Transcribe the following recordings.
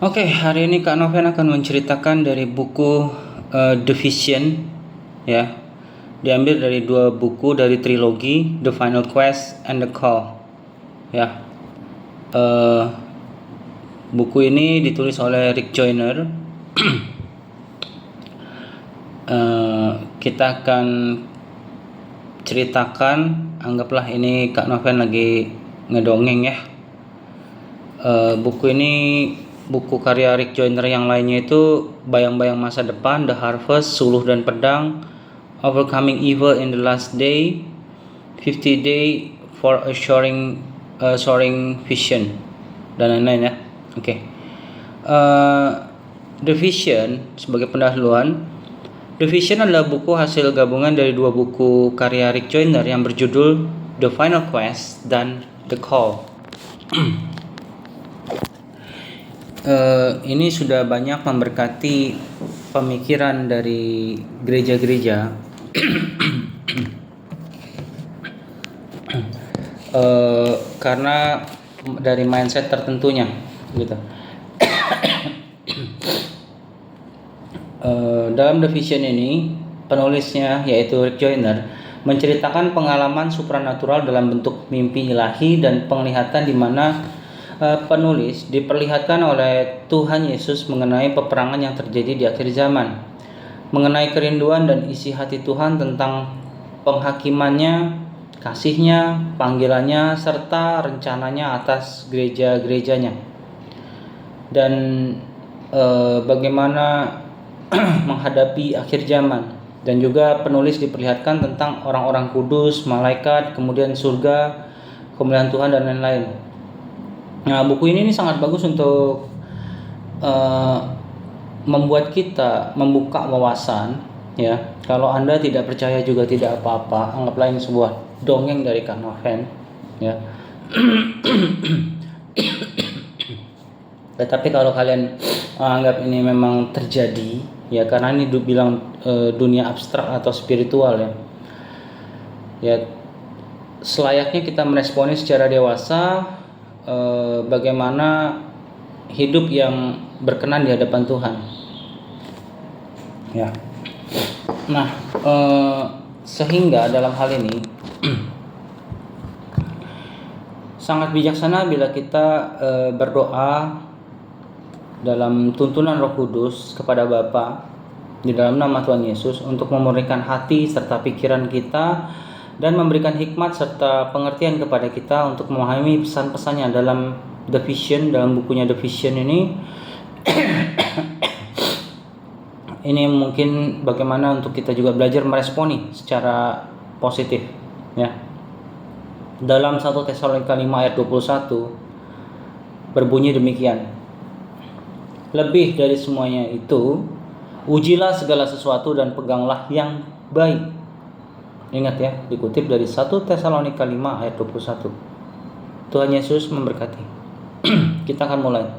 Oke, hari ini Kak Noven akan menceritakan dari buku The Vision, ya. Diambil dari dua buku dari trilogi The Final Quest and The Call, ya. Eh, Buku ini ditulis oleh Rick Joyner. Kita akan ceritakan, anggaplah ini Kak Noven lagi ngedongeng, ya. Buku ini buku karya Rick Joyner yang lainnya itu Bayang-bayang Masa Depan, The Harvest, Suluh dan Pedang, Overcoming Evil in the Last Day, 50 Day for a Soaring Vision, dan lain-lain, ya. Oke. The Vision sebagai pendahuluan. The Vision adalah buku hasil gabungan dari dua buku karya Rick Joyner yang berjudul The Final Quest dan The Call. Ini sudah banyak memberkati pemikiran dari gereja-gereja, karena dari mindset tertentunya, gitu. Dalam The Vision ini, penulisnya yaitu Rick Joyner menceritakan pengalaman supranatural dalam bentuk mimpi ilahi dan penglihatan di mana penulis diperlihatkan oleh Tuhan Yesus mengenai peperangan yang terjadi di akhir zaman, mengenai kerinduan dan isi hati Tuhan tentang penghakimannya, kasihnya, panggilannya, serta rencananya atas gereja-gerejanya, dan bagaimana menghadapi akhir zaman. Dan juga penulis diperlihatkan tentang orang-orang kudus, malaikat, kemudian surga, kemuliaan Tuhan, dan lain-lain. Nah, buku ini sangat bagus untuk membuat kita membuka wawasan, ya. Kalau Anda tidak percaya juga tidak apa-apa, anggaplah ini sebuah dongeng dari Kak Noven, ya. Tetapi kalau kalian anggap ini memang terjadi, ya, karena ini bilang dunia abstrak atau spiritual, ya. Ya, selayaknya kita meresponi secara dewasa bagaimana hidup yang berkenan di hadapan Tuhan, ya. Nah, sehingga dalam hal ini sangat bijaksana bila kita berdoa dalam tuntunan Roh Kudus kepada Bapa di dalam nama Tuhan Yesus untuk memurnikan hati serta pikiran kita dan memberikan hikmat serta pengertian kepada kita untuk memahami pesan-pesannya dalam The Vision, dalam bukunya The Vision ini. Ini mungkin bagaimana untuk kita juga belajar meresponi secara positif, ya. Dalam 1 Tesalonika 5 ayat 21 berbunyi demikian. Lebih dari semuanya itu, ujilah segala sesuatu dan peganglah yang baik. Ingat, ya, dikutip dari 1 Tesalonika 5 ayat 21. Tuhan Yesus memberkati. Kita akan mulai.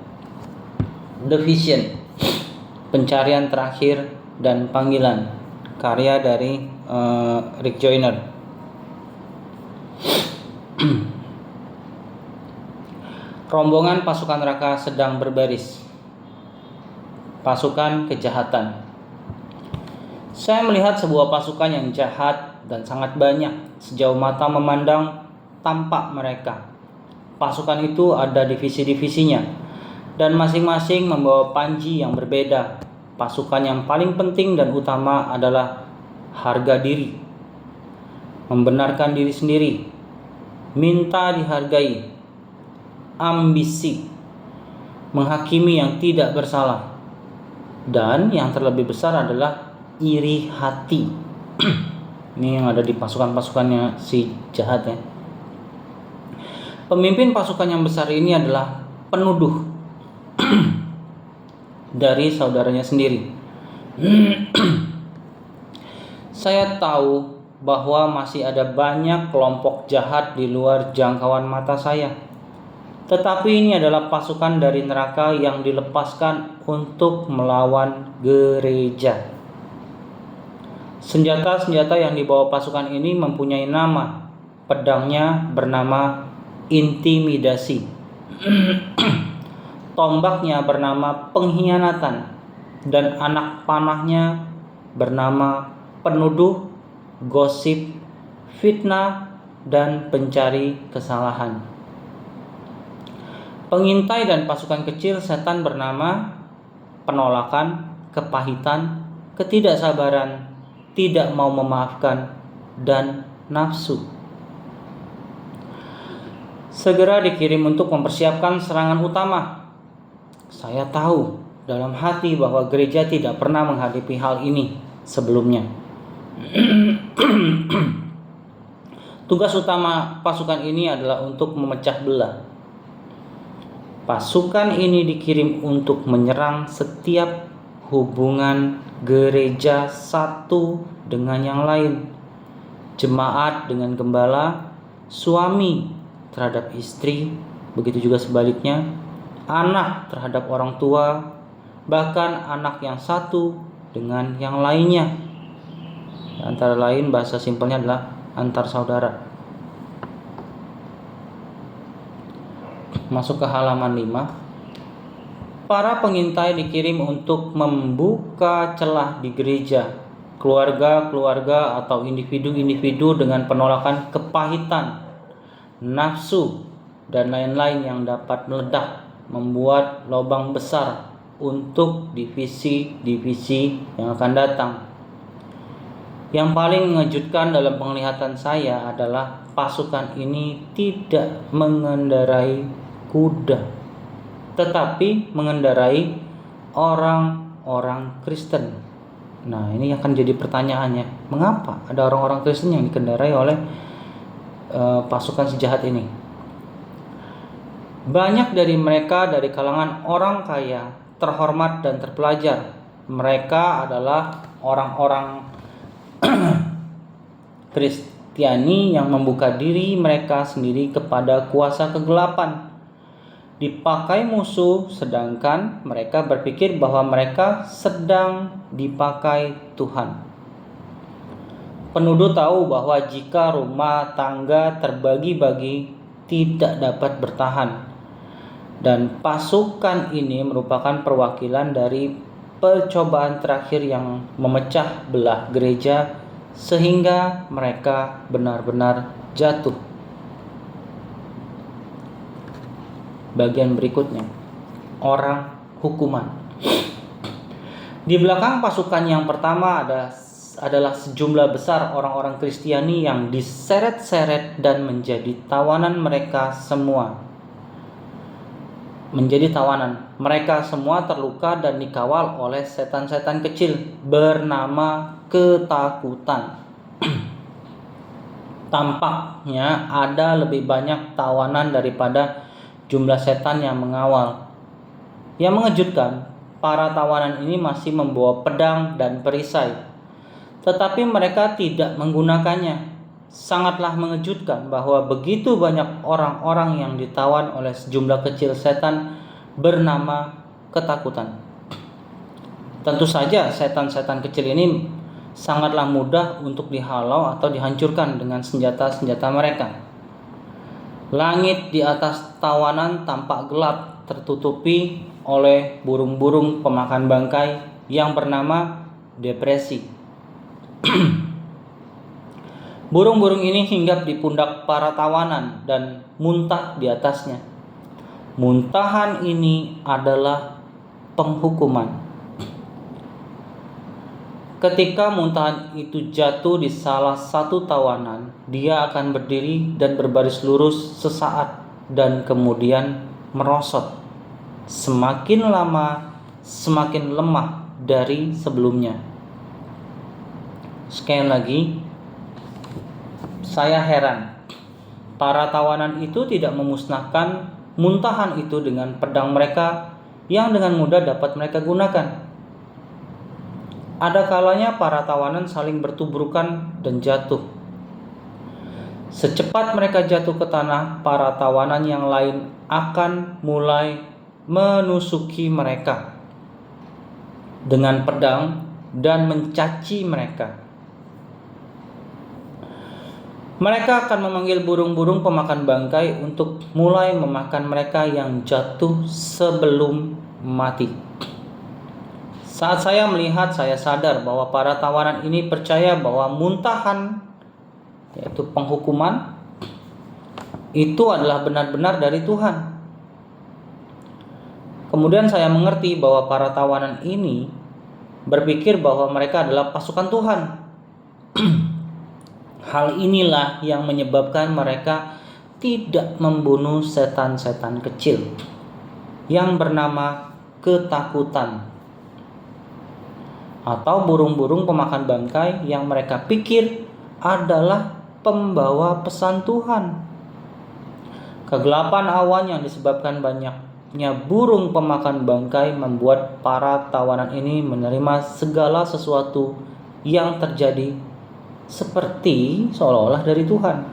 The Vision, pencarian terakhir dan panggilan, karya dari Rick Joyner. Rombongan pasukan neraka sedang berbaris. Pasukan kejahatan. Saya melihat sebuah pasukan yang jahat dan sangat banyak. Sejauh mata memandang, tampak mereka. Pasukan itu ada divisi-divisinya, dan masing-masing membawa panji yang berbeda. Pasukan yang paling penting dan utama adalah harga diri, membenarkan diri sendiri, minta dihargai, ambisi, menghakimi yang tidak bersalah, dan yang terlebih besar adalah iri hati. Ini yang ada di pasukan-pasukannya si jahat, ya. Pemimpin pasukan yang besar ini adalah penuduh dari saudaranya sendiri. Saya tahu bahwa masih ada banyak kelompok jahat di luar jangkauan mata saya. Tetapi ini adalah pasukan dari neraka yang dilepaskan untuk melawan gereja. Senjata-senjata yang dibawa pasukan ini mempunyai nama. Pedangnya bernama intimidasi. Tombaknya bernama pengkhianatan, dan anak panahnya bernama penuduh, gosip, fitnah, dan pencari kesalahan. Pengintai dan pasukan kecil setan bernama penolakan, kepahitan, ketidaksabaran, tidak mau memaafkan, dan nafsu. Segera dikirim untuk mempersiapkan serangan utama. Saya tahu dalam hati bahwa gereja tidak pernah menghadapi hal ini sebelumnya. Tugas utama pasukan ini adalah untuk memecah belah. Pasukan ini dikirim untuk menyerang setiap hubungan gereja satu dengan yang lain, jemaat dengan gembala, suami terhadap istri, begitu juga sebaliknya, anak terhadap orang tua, bahkan anak yang satu dengan yang lainnya. Antara lain bahasa simpelnya adalah antar saudara. Masuk ke halaman 5. Para pengintai dikirim untuk membuka celah di gereja, keluarga-keluarga atau individu-individu dengan penolakan kepahitan, nafsu, dan lain-lain yang dapat meledak, membuat lubang besar untuk divisi-divisi yang akan datang. Yang paling mengejutkan dalam penglihatan saya adalah pasukan ini tidak mengendarai kuda, tetapi mengendarai orang-orang Kristen. Nah, ini akan jadi pertanyaannya, mengapa ada orang-orang Kristen yang dikendarai oleh pasukan sejahat ini? Banyak dari mereka dari kalangan orang kaya, terhormat dan terpelajar. Mereka adalah orang-orang Kristiani yang membuka diri mereka sendiri kepada kuasa kegelapan, dipakai musuh, sedangkan mereka berpikir bahwa mereka sedang dipakai Tuhan. Penuduh tahu bahwa jika rumah tangga terbagi-bagi tidak dapat bertahan, dan pasukan ini merupakan perwakilan dari percobaan terakhir yang memecah belah gereja sehingga mereka benar-benar jatuh. Bagian berikutnya, orang hukuman. Di belakang pasukan yang pertama adalah sejumlah besar orang-orang Kristiani yang diseret-seret dan menjadi tawanan mereka semua. Mereka semua terluka dan dikawal oleh setan-setan kecil bernama ketakutan. Tampaknya ada lebih banyak tawanan daripada jumlah setan yang mengawal. Yang mengejutkan, para tawanan ini masih membawa pedang dan perisai, tetapi mereka tidak menggunakannya. Sangatlah mengejutkan bahwa begitu banyak orang-orang yang ditawan oleh sejumlah kecil setan bernama ketakutan. Tentu saja setan-setan kecil ini sangatlah mudah untuk dihalau atau dihancurkan dengan senjata-senjata mereka. Langit di atas tawanan tampak gelap, tertutupi oleh burung-burung pemakan bangkai yang bernama depresi. Burung-burung ini hinggap di pundak para tawanan dan muntah di atasnya. Muntahan ini adalah penghukuman. Ketika muntahan itu jatuh di salah satu tawanan, dia akan berdiri dan berbaris lurus sesaat dan kemudian merosot. Semakin lama, semakin lemah dari sebelumnya. Sekali lagi, saya heran. Para tawanan itu tidak memusnahkan muntahan itu dengan pedang mereka yang dengan mudah dapat mereka gunakan. Ada kalanya para tawanan saling bertubrukan dan jatuh. Secepat mereka jatuh ke tanah, para tawanan yang lain akan mulai menusuki mereka dengan pedang dan mencaci mereka. Mereka akan memanggil burung-burung pemakan bangkai untuk mulai memakan mereka yang jatuh sebelum mati. Saat saya melihat, saya sadar bahwa para tawanan ini percaya bahwa muntahan, yaitu penghukuman, itu adalah benar-benar dari Tuhan. Kemudian saya mengerti bahwa para tawanan ini berpikir bahwa mereka adalah pasukan Tuhan. Hal inilah yang menyebabkan mereka tidak membunuh setan-setan kecil yang bernama ketakutan, atau burung-burung pemakan bangkai yang mereka pikir adalah pembawa pesan Tuhan. Kegelapan awan yang disebabkan banyaknya burung pemakan bangkai membuat para tawanan ini menerima segala sesuatu yang terjadi seperti seolah-olah dari Tuhan.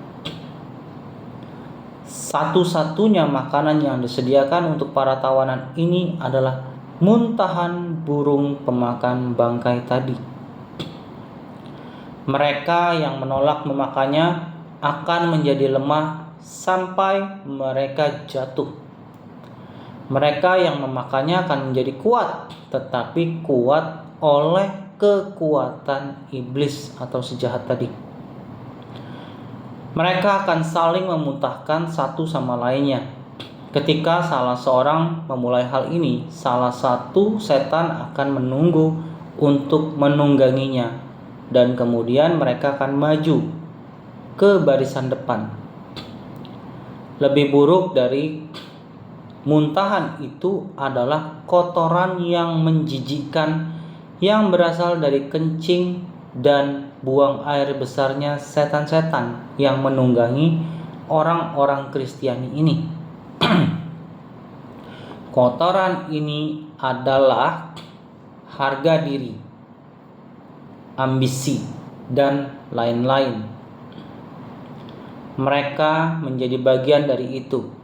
Satu-satunya makanan yang disediakan untuk para tawanan ini adalah muntahan burung pemakan bangkai tadi. Mereka yang menolak memakannya akan menjadi lemah sampai mereka jatuh. Mereka yang memakannya akan menjadi kuat, tetapi kuat oleh kekuatan iblis atau si jahat tadi. Mereka akan saling memuntahkan satu sama lainnya. Ketika salah seorang memulai hal ini, salah satu setan akan menunggu untuk menungganginya, dan kemudian mereka akan maju ke barisan depan. Lebih buruk dari muntahan itu adalah kotoran yang menjijikkan yang berasal dari kencing dan buang air besarnya setan-setan yang menunggangi orang-orang Kristiani ini. Kotoran ini adalah harga diri, ambisi, dan lain-lain. Mereka menjadi bagian dari itu.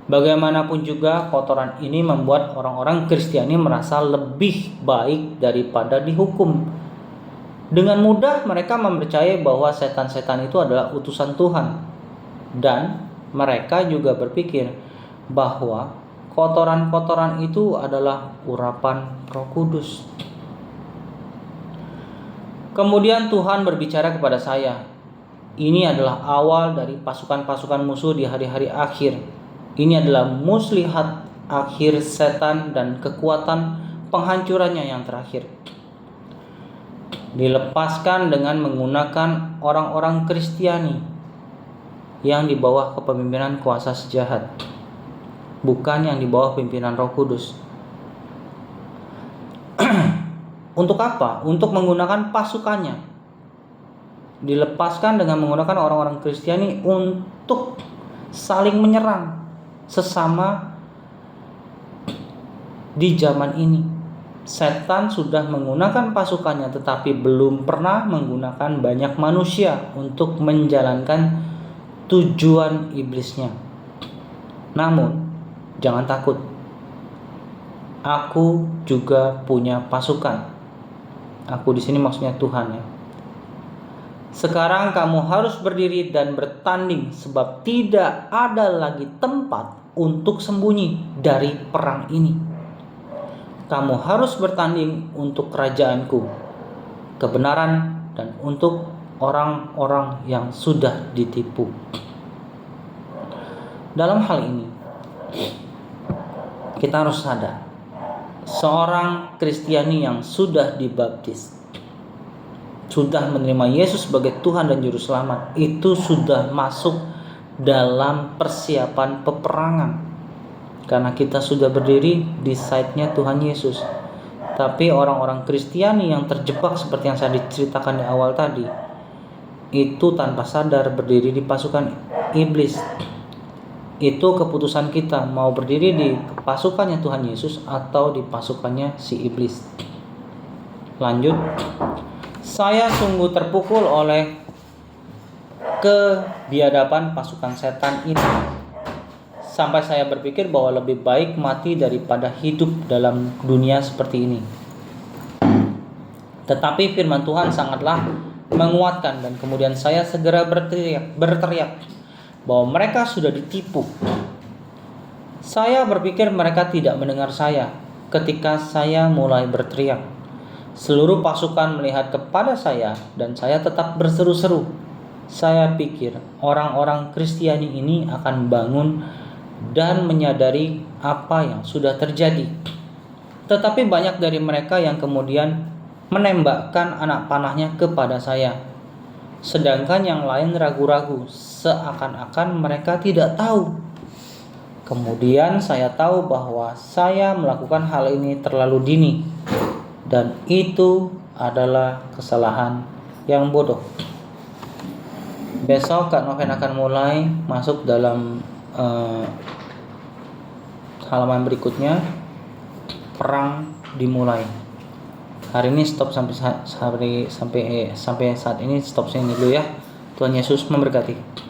Bagaimanapun juga, kotoran ini membuat orang-orang Kristiani merasa lebih baik daripada dihukum. Dengan mudah mereka mempercayai bahwa setan-setan itu adalah utusan Tuhan. Dan mereka juga berpikir bahwa kotoran-kotoran itu adalah urapan Roh Kudus. Kemudian Tuhan berbicara kepada saya. Ini adalah awal dari pasukan-pasukan musuh di hari-hari akhir. Ini adalah muslihat akhir setan dan kekuatan penghancurannya yang terakhir. Dilepaskan dengan menggunakan orang-orang Kristiani yang di bawah kepemimpinan kuasa sejahat, bukan yang di bawah pimpinan Roh Kudus. Untuk apa? Untuk menggunakan pasukannya. Dilepaskan dengan menggunakan orang-orang Kristiani untuk saling menyerang sesama di zaman ini. Setan sudah menggunakan pasukannya, tetapi belum pernah menggunakan banyak manusia untuk menjalankan tujuan iblisnya. Namun, jangan takut. Aku juga punya pasukan. Aku di sini maksudnya Tuhan ya. Sekarang kamu harus berdiri dan bertanding, sebab tidak ada lagi tempat untuk sembunyi dari perang ini. Kamu harus bertanding untuk kerajaanku, kebenaran, dan untuk orang-orang yang sudah ditipu. Dalam hal ini, kita harus sadar, seorang Kristiani yang sudah dibaptis, sudah menerima Yesus sebagai Tuhan dan Juru Selamat, itu sudah masuk dalam persiapan peperangan. Karena kita sudah berdiri di side-nya Tuhan Yesus. Tapi orang-orang Kristiani yang terjebak seperti yang saya diceritakan di awal tadi, itu tanpa sadar berdiri di pasukan iblis. Itu keputusan kita, mau berdiri di pasukannya Tuhan Yesus atau di pasukannya si iblis. Lanjut. Saya sungguh terpukul oleh kebiadaban pasukan setan ini, sampai saya berpikir bahwa lebih baik mati daripada hidup dalam dunia seperti ini. Tetapi firman Tuhan sangatlah menguatkan, dan kemudian saya segera berteriak bahwa mereka sudah ditipu. Saya berpikir mereka tidak mendengar saya ketika saya mulai berteriak. Seluruh pasukan melihat kepada saya dan saya tetap berseru-seru. Saya pikir orang-orang Kristiani ini akan bangun dan menyadari apa yang sudah terjadi. Tetapi banyak dari mereka yang kemudian menembakkan anak panahnya kepada saya. Sedangkan yang lain ragu-ragu, seakan-akan mereka tidak tahu. Kemudian saya tahu bahwa saya melakukan hal ini terlalu dini, dan itu adalah kesalahan yang bodoh. Besok Kak Noven akan mulai masuk dalam halaman berikutnya. Perang dimulai. Hari ini stop sampai saat ini, stop sini dulu ya. Tuhan Yesus memberkati.